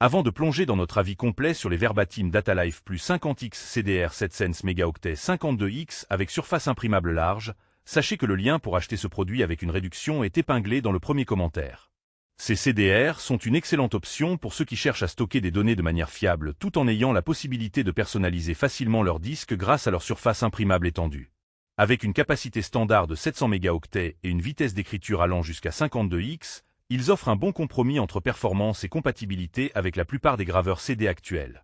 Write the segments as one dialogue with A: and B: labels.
A: Avant de plonger dans notre avis complet sur les Verbatim DataLife Plus 50X CDR 7 Sense mégaoctets 52X avec surface imprimable large, sachez que le lien pour acheter ce produit avec une réduction est épinglé dans le premier commentaire. Ces CDR sont une excellente option pour ceux qui cherchent à stocker des données de manière fiable tout en ayant la possibilité de personnaliser facilement leur disque grâce à leur surface imprimable étendue. Avec une capacité standard de 700 mégaoctets et une vitesse d'écriture allant jusqu'à 52X, ils offrent un bon compromis entre performance et compatibilité avec la plupart des graveurs CD actuels.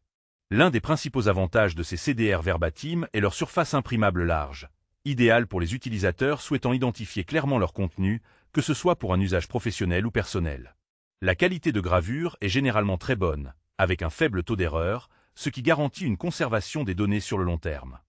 A: L'un des principaux avantages de ces CDR Verbatim est leur surface imprimable large, idéale pour les utilisateurs souhaitant identifier clairement leur contenu, que ce soit pour un usage professionnel ou personnel. La qualité de gravure est généralement très bonne, avec un faible taux d'erreur, ce qui garantit une conservation des données sur le long terme.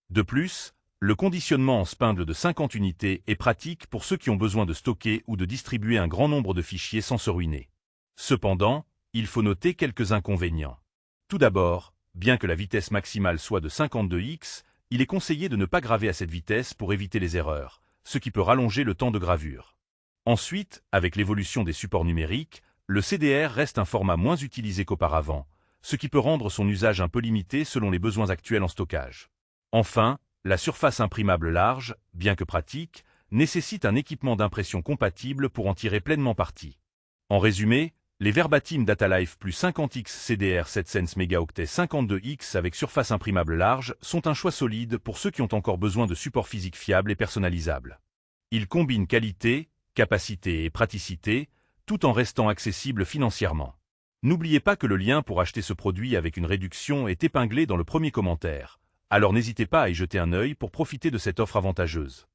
A: De plus, le conditionnement en spindle de 50 unités est pratique pour ceux qui ont besoin de stocker ou de distribuer un grand nombre de fichiers sans se ruiner. Cependant, il faut noter quelques inconvénients. Tout d'abord, bien que la vitesse maximale soit de 52X, il est conseillé de ne pas graver à cette vitesse pour éviter les erreurs, ce qui peut rallonger le temps de gravure. Ensuite, avec l'évolution des supports numériques, le CDR reste un format moins utilisé qu'auparavant, ce qui peut rendre son usage un peu limité selon les besoins actuels en stockage. Enfin, la surface imprimable large, bien que pratique, nécessite un équipement d'impression compatible pour en tirer pleinement parti. En résumé, les Verbatim DataLife Plus 50X CDR 7 Sense mégaoctets 52X avec surface imprimable large sont un choix solide pour ceux qui ont encore besoin de supports physiques fiables et personnalisables. Ils combinent qualité, capacité et praticité, tout en restant accessibles financièrement. N'oubliez pas que le lien pour acheter ce produit avec une réduction est épinglé dans le premier commentaire. Alors n'hésitez pas à y jeter un œil pour profiter de cette offre avantageuse.